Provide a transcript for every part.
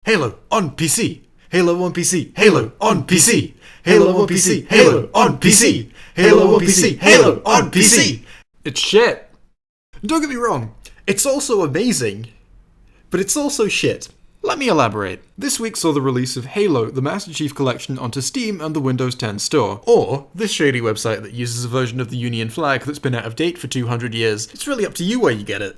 Halo on PC. Halo on PC. Halo on PC. Halo on PC. Halo on PC. Halo on PC. Halo on PC. It's shit. Don't get me wrong, it's also amazing, but it's also shit. Let me elaborate. This week saw the release of Halo, the Master Chief Collection onto Steam and the Windows 10 store. Or this shady website that uses a version of the Union flag that's been out of date for 200 years. It's really up to you where you get it.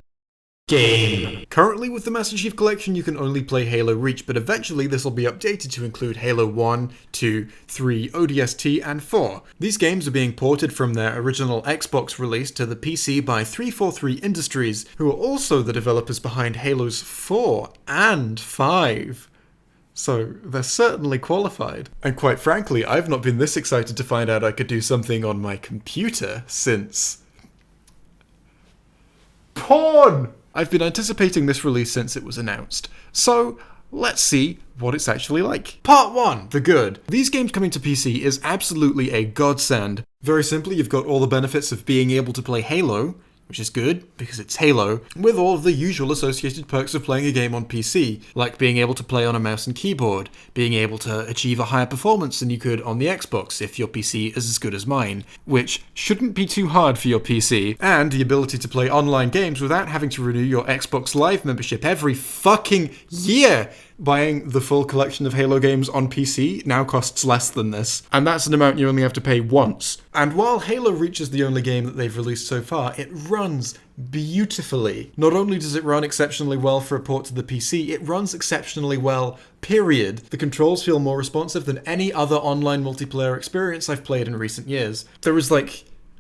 Game. Currently with the Master Chief Collection you can only play Halo Reach, but eventually this will be updated to include Halo 1, 2, 3, ODST and 4. These games are being ported from their original Xbox release to the PC by 343 Industries, who are also the developers behind Halos 4 and 5. So they're certainly qualified. And quite frankly, I've not been this excited to find out I could do something on my computer since... porn! I've been anticipating this release since it was announced, so let's see what it's actually like. Part 1, the good. These games coming to PC is absolutely a godsend. Very simply, you've got all the benefits of being able to play Halo, which is good, because it's Halo, with all of the usual associated perks of playing a game on PC, like being able to play on a mouse and keyboard, being able to achieve a higher performance than you could on the Xbox if your PC is as good as mine, which shouldn't be too hard for your PC, and the ability to play online games without having to renew your Xbox Live membership every fucking year. Buying the full collection of Halo games on PC now costs less than this, and that's an amount you only have to pay once. And while Halo Reach is the only game that they've released so far, it runs beautifully. Not only does it run exceptionally well for a port to the PC, it runs exceptionally well, period. The controls feel more responsive than any other online multiplayer experience I've played in recent years. There is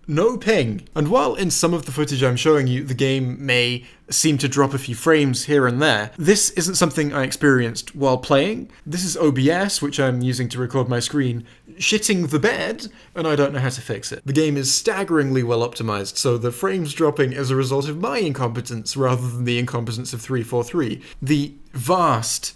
no ping. And while in some of the footage I'm showing you, the game may seem to drop a few frames here and there, this isn't something I experienced while playing. This is OBS, which I'm using to record my screen, shitting the bed, and I don't know how to fix it. The game is staggeringly well optimized, so the frames dropping is a result of my incompetence rather than the incompetence of 343. The vast,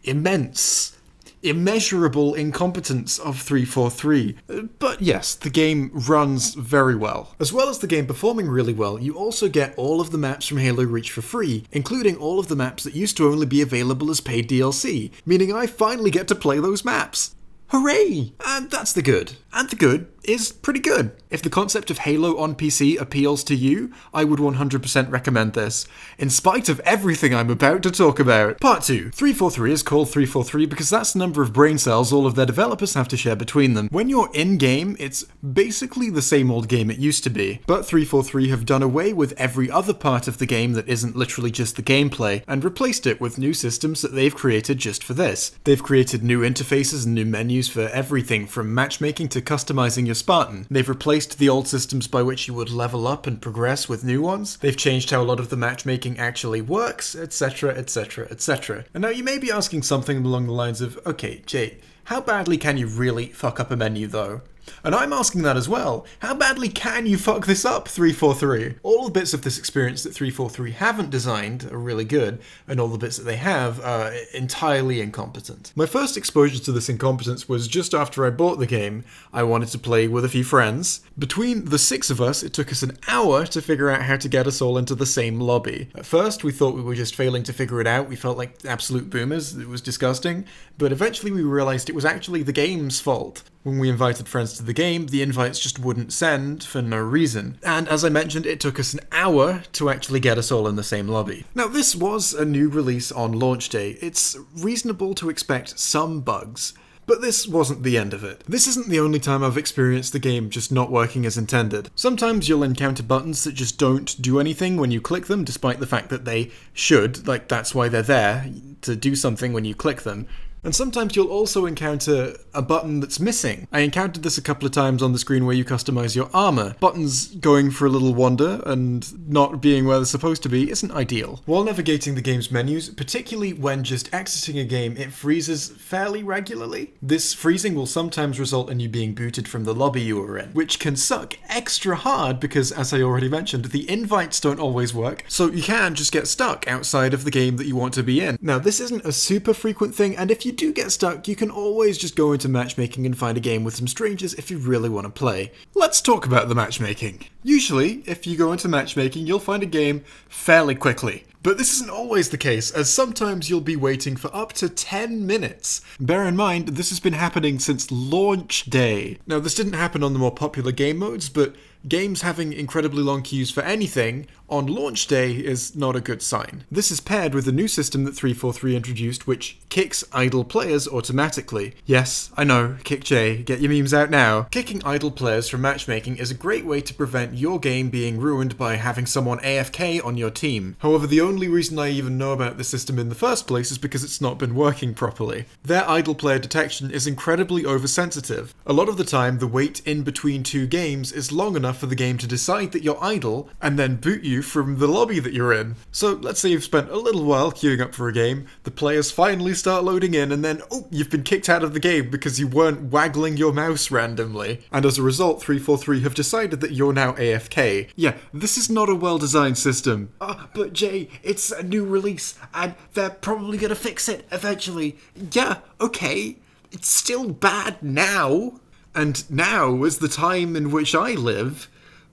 immense, immeasurable incompetence of 343. But yes, the game runs very well. As well as the game performing really well, you also get all of the maps from Halo Reach for free, including all of the maps that used to only be available as paid DLC, meaning I finally get to play those maps. Hooray! And that's the good. And the good is pretty good. If the concept of Halo on PC appeals to you, I would 100% recommend this, in spite of everything I'm about to talk about. Part 2. 343 is called 343 because that's the number of brain cells all of their developers have to share between them. When you're in-game, it's basically the same old game it used to be, but 343 have done away with every other part of the game that isn't literally just the gameplay, and replaced it with new systems that they've created just for this. They've created new interfaces and new menus for everything from matchmaking to customizing your Spartan. They've replaced the old systems by which you would level up and progress with new ones. They've changed how a lot of the matchmaking actually works, etc, etc, etc. And now you may be asking something along the lines of, okay, Jay, how badly can you really fuck up a menu though? And I'm asking that as well. How badly can you fuck this up, 343? All the bits of this experience that 343 haven't designed are really good, and all the bits that they have are entirely incompetent. My first exposure to this incompetence was just after I bought the game. I wanted to play with a few friends. Between the 6 of us, it took us an hour to figure out how to get us all into the same lobby. At first, we thought we were just failing to figure it out. We felt like absolute boomers. It was disgusting. But eventually we realized it was actually the game's fault. When we invited friends to the game, the invites just wouldn't send for no reason. And as I mentioned, it took us an hour to actually get us all in the same lobby. Now, this was a new release on launch day. It's reasonable to expect some bugs, but this wasn't the end of it. This isn't the only time I've experienced the game just not working as intended. Sometimes you'll encounter buttons that just don't do anything when you click them, despite the fact that they should, that's why they're there, to do something when you click them. And sometimes you'll also encounter a button that's missing. I encountered this a couple of times on the screen where you customize your armor. Buttons going for a little wander and not being where they're supposed to be isn't ideal. While navigating the game's menus, particularly when just exiting a game, it freezes fairly regularly. This freezing will sometimes result in you being booted from the lobby you were in, which can suck extra hard because, as I already mentioned, the invites don't always work, so you can just get stuck outside of the game that you want to be in. Now, this isn't a super frequent thing, and if you do get stuck, you can always just go into matchmaking and find a game with some strangers if you really want to play. Let's talk about the matchmaking. Usually, if you go into matchmaking, you'll find a game fairly quickly. But this isn't always the case, as sometimes you'll be waiting for up to 10 minutes. Bear in mind, this has been happening since launch day. Now, this didn't happen on the more popular game modes, but games having incredibly long queues for anything on launch day is not a good sign. This is paired with a new system that 343 introduced, which kicks idle players automatically. Yes, I know, kick J, get your memes out now. Kicking idle players from matchmaking is a great way to prevent your game being ruined by having someone AFK on your team. However, the only reason I even know about the system in the first place is because it's not been working properly. Their idle player detection is incredibly oversensitive. A lot of the time, the wait in between two games is long enough for the game to decide that you're idle and then boot you from the lobby that you're in. So let's say you've spent a little while queuing up for a game, the players finally start loading in, and then, oh, you've been kicked out of the game because you weren't waggling your mouse randomly. And as a result, 343 have decided that you're now AFK. Yeah, this is not a well-designed system. But Jay, it's a new release, and they're probably gonna fix it eventually. Yeah, okay. It's still bad now. And now is the time in which I live,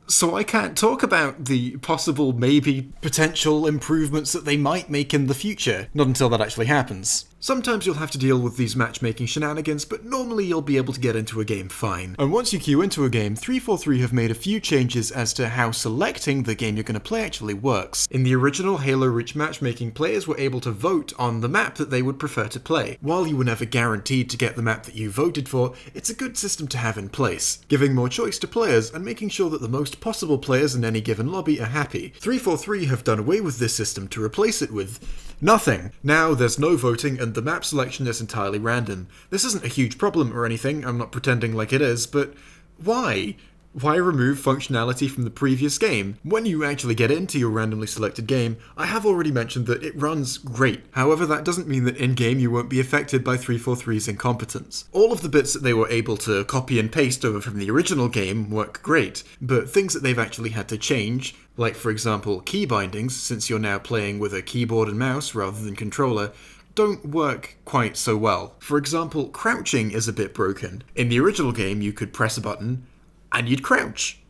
so I can't talk about the possible, maybe, potential improvements that they might make in the future. Not until that actually happens. Sometimes you'll have to deal with these matchmaking shenanigans, but normally you'll be able to get into a game fine. And once you queue into a game, 343 have made a few changes as to how selecting the game you're going to play actually works. In the original Halo Reach matchmaking, players were able to vote on the map that they would prefer to play. While you were never guaranteed to get the map that you voted for, it's a good system to have in place, giving more choice to players and making sure that the most possible players in any given lobby are happy. 343 have done away with this system to replace it with nothing. Now there's no voting and the map selection is entirely random. This isn't a huge problem or anything, I'm not pretending like it is, but why? Why remove functionality from the previous game? When you actually get into your randomly selected game, I have already mentioned that it runs great. However, that doesn't mean that in-game you won't be affected by 343's incompetence. All of the bits that they were able to copy and paste over from the original game work great, but things that they've actually had to change, like for example key bindings, since you're now playing with a keyboard and mouse rather than controller, don't work quite so well. For example, crouching is a bit broken. In the original game you could press a button and you'd crouch.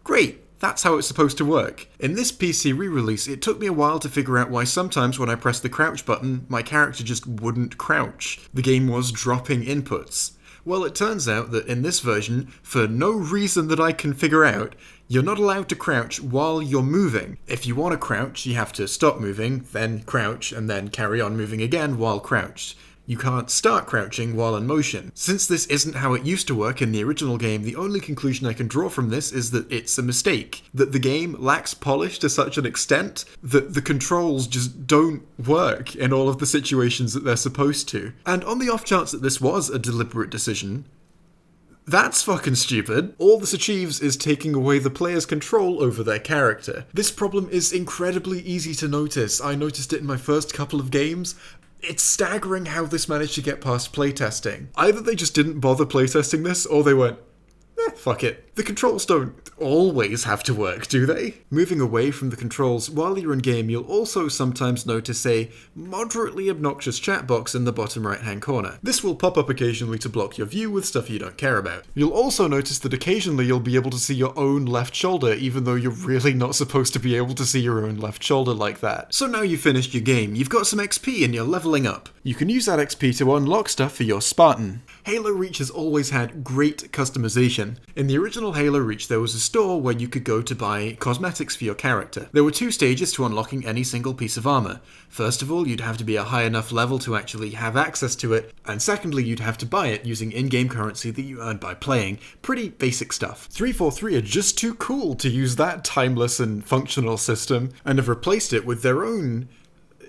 Great, that's how it's supposed to work. In this PC re-release, it took me a while to figure out why sometimes when I pressed the crouch button, my character just wouldn't crouch. The game was dropping inputs. Well, it turns out that in this version, for no reason that I can figure out, you're not allowed to crouch while you're moving. If you want to crouch, you have to stop moving, then crouch, and then carry on moving again while crouched. You can't start crouching while in motion. Since this isn't how it used to work in the original game, the only conclusion I can draw from this is that it's a mistake. That the game lacks polish to such an extent that the controls just don't work in all of the situations that they're supposed to. And on the off chance that this was a deliberate decision, that's fucking stupid. All this achieves is taking away the player's control over their character. This problem is incredibly easy to notice. I noticed it in my first couple of games. It's staggering how this managed to get past playtesting. Either they just didn't bother playtesting this, or they went, fuck it. The controls don't always have to work, do they? Moving away from the controls, while you're in game, you'll also sometimes notice a moderately obnoxious chat box in the bottom right hand corner. This will pop up occasionally to block your view with stuff you don't care about. You'll also notice that occasionally you'll be able to see your own left shoulder, even though you're really not supposed to be able to see your own left shoulder like that. So now you've finished your game, you've got some XP and you're leveling up. You can use that XP to unlock stuff for your Spartan. Halo Reach has always had great customization. In the original Halo Reach, there was a store where you could go to buy cosmetics for your character. There were 2 stages to unlocking any single piece of armor. First of all, you'd have to be a high enough level to actually have access to it, and secondly, you'd have to buy it using in-game currency that you earned by playing. Pretty basic stuff. 343 are just too cool to use that timeless and functional system, and have replaced it with their own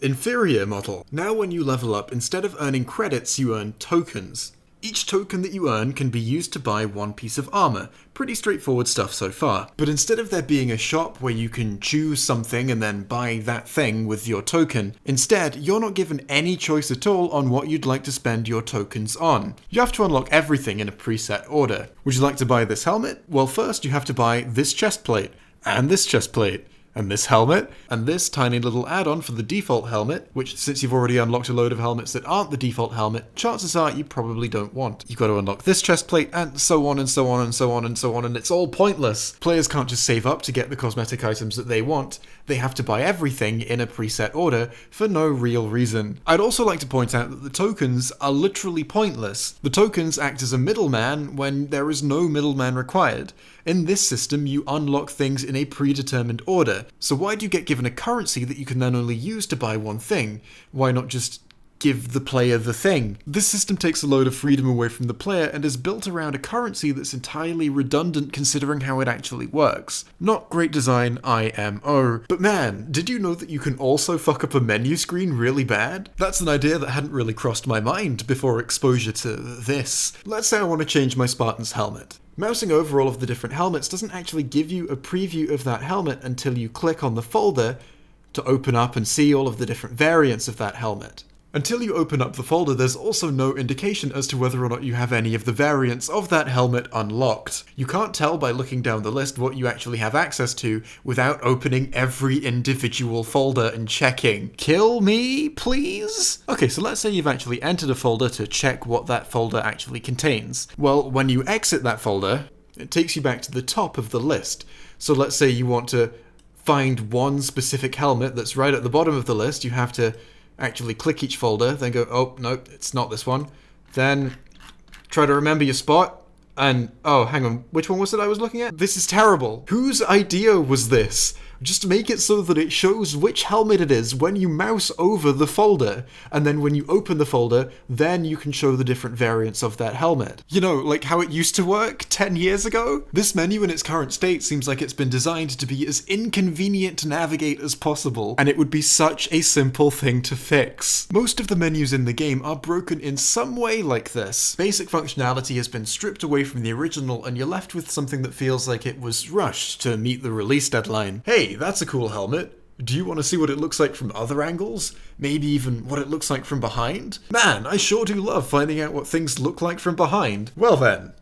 inferior model. Now when you level up, instead of earning credits, you earn tokens. Each token that you earn can be used to buy 1 piece of armor. Pretty straightforward stuff so far. But instead of there being a shop where you can choose something and then buy that thing with your token, instead, you're not given any choice at all on what you'd like to spend your tokens on. You have to unlock everything in a preset order. Would you like to buy this helmet? Well, first you have to buy this chest plate, and this chest plate, and this helmet, and this tiny little add-on for the default helmet, which since you've already unlocked a load of helmets that aren't the default helmet, chances are you probably don't want. You've got to unlock this chest plate, and so on and so on and so on and so on, and it's all pointless. Players can't just save up to get the cosmetic items that they want, they have to buy everything in a preset order for no real reason. I'd also like to point out that the tokens are literally pointless. The tokens act as a middleman when there is no middleman required. In this system, you unlock things in a predetermined order, so why do you get given a currency that you can then only use to buy one thing? Why not just give the player the thing? This system takes a load of freedom away from the player and is built around a currency that's entirely redundant considering how it actually works. Not great design, IMO. But man, did you know that you can also fuck up a menu screen really bad? That's an idea that hadn't really crossed my mind before exposure to this. Let's say I want to change my Spartan's helmet. Mousing over all of the different helmets doesn't actually give you a preview of that helmet until you click on the folder to open up and see all of the different variants of that helmet. Until you open up the folder, there's also no indication as to whether or not you have any of the variants of that helmet unlocked. You can't tell by looking down the list what you actually have access to without opening every individual folder and checking. Kill me, please? Okay, so let's say you've actually entered a folder to check what that folder actually contains. Well, when you exit that folder, it takes you back to the top of the list. So let's say you want to find one specific helmet that's right at the bottom of the list. You have to actually click each folder, then go, oh, no, it's not this one. Then try to remember your spot, and, oh, hang on, which one was it I was looking at? This is terrible. Whose idea was this? Just make it so that it shows which helmet it is when you mouse over the folder, and then when you open the folder, then you can show the different variants of that helmet. You know, like how it used to work 10 years ago? This menu in its current state seems like it's been designed to be as inconvenient to navigate as possible, and it would be such a simple thing to fix. Most of the menus in the game are broken in some way like this. Basic functionality has been stripped away from the original, and you're left with something that feels like it was rushed to meet the release deadline. Hey, that's a cool helmet. Do you want to see what it looks like from other angles? Maybe even what it looks like from behind? Man, I sure do love finding out what things look like from behind. Well then,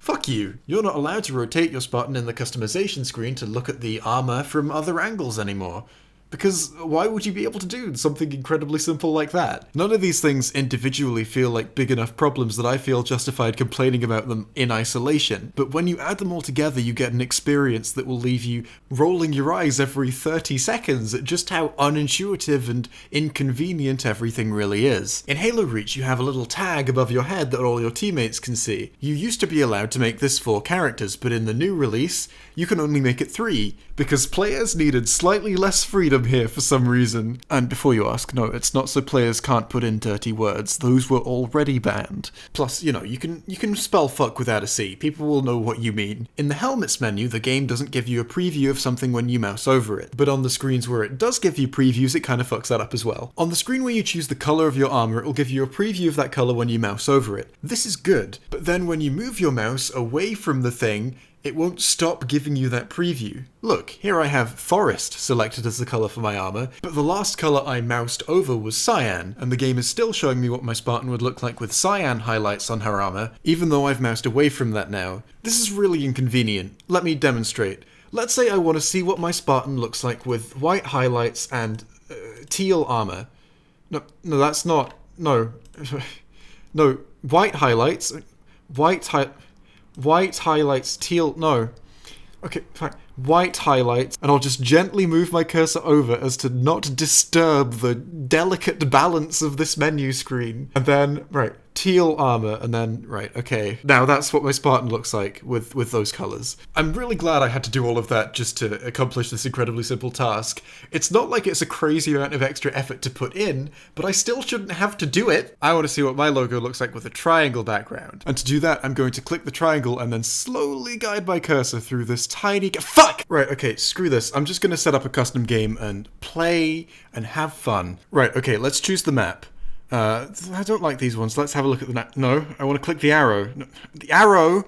fuck you. You're not allowed to rotate your Spartan in the customization screen to look at the armor from other angles anymore. Because why would you be able to do something incredibly simple like that? None of these things individually feel like big enough problems that I feel justified complaining about them in isolation, but when you add them all together you get an experience that will leave you rolling your eyes every 30 seconds at just how unintuitive and inconvenient everything really is. In Halo Reach you have a little tag above your head that all your teammates can see. You used to be allowed to make this 4 characters, but in the new release you can only make it 3, because players needed slightly less freedom here for some reason. And before you ask, no, it's not so players can't put in dirty words. Those were already banned. Plus, you know, you can spell fuck without a C. People will know what you mean. In the helmets menu, the game doesn't give you a preview of something when you mouse over it. But on the screens where it does give you previews, it kind of fucks that up as well. On the screen where you choose the color of your armor, it will give you a preview of that color when you mouse over it. This is good. But then when you move your mouse away from the thing, it won't stop giving you that preview. Look, here I have Forest selected as the colour for my armour, but the last colour I moused over was Cyan, and the game is still showing me what my Spartan would look like with cyan highlights on her armour, even though I've moused away from that now. This is really inconvenient. Let me demonstrate. Let's say I want to see what my Spartan looks like with white highlights and teal armour. No, that's not... No. No, white highlights... White highlights, teal, no. Okay, fine. White highlights, and I'll just gently move my cursor over as to not disturb the delicate balance of this menu screen. And then, right, teal armor, and then, right, okay. Now that's what my Spartan looks like with those colors. I'm really glad I had to do all of that just to accomplish this incredibly simple task. It's not like it's a crazy amount of extra effort to put in, but I still shouldn't have to do it. I want to see what my logo looks like with a triangle background. And to do that, I'm going to click the triangle and then slowly guide my cursor through this tiny... Fuck! Right, okay, screw this. I'm just gonna set up a custom game and play and have fun. Right, okay, let's choose the map. I don't like these ones. Let's have a look at the map. No, I want to click the arrow. No, the arrow!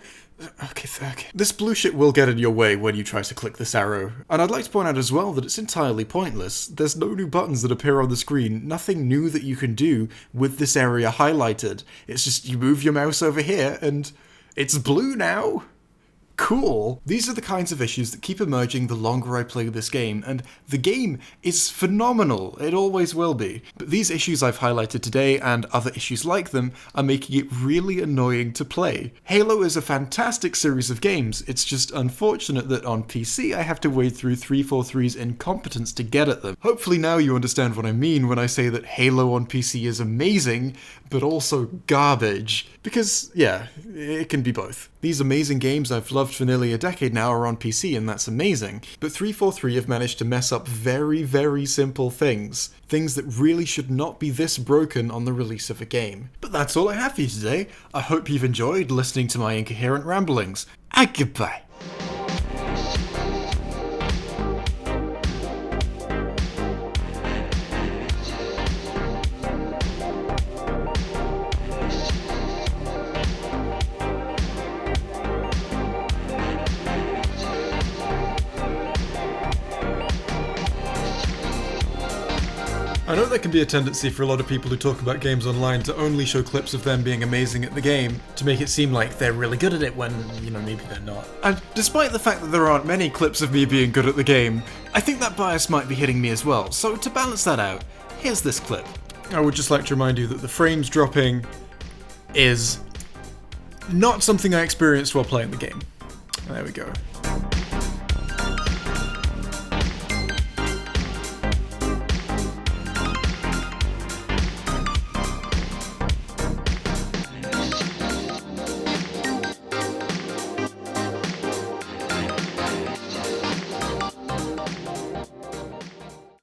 Okay. This blue shit will get in your way when you try to click this arrow. And I'd like to point out as well that it's entirely pointless. There's no new buttons that appear on the screen, nothing new that you can do with this area highlighted. It's just you move your mouse over here and it's blue now. cool. These are the kinds of issues that keep emerging the longer I play this game, and the game is phenomenal. It always will be. But these issues I've highlighted today, and other issues like them, are making it really annoying to play. Halo is a fantastic series of games, it's just unfortunate that on PC I have to wade through 343's incompetence to get at them. Hopefully now you understand what I mean when I say that Halo on PC is amazing, but also garbage. Because, yeah, it can be both. These amazing games I've loved for nearly a decade now are on PC, and that's amazing. But 343 have managed to mess up very, very simple things. Things that really should not be this broken on the release of a game. But that's all I have for you today. I hope you've enjoyed listening to my incoherent ramblings. And goodbye. I know there can be a tendency for a lot of people who talk about games online to only show clips of them being amazing at the game, to make it seem like they're really good at it when, maybe they're not. And despite the fact that there aren't many clips of me being good at the game, I think that bias might be hitting me as well, so to balance that out, here's this clip. I would just like to remind you that the frames dropping is not something I experienced while playing the game. There we go.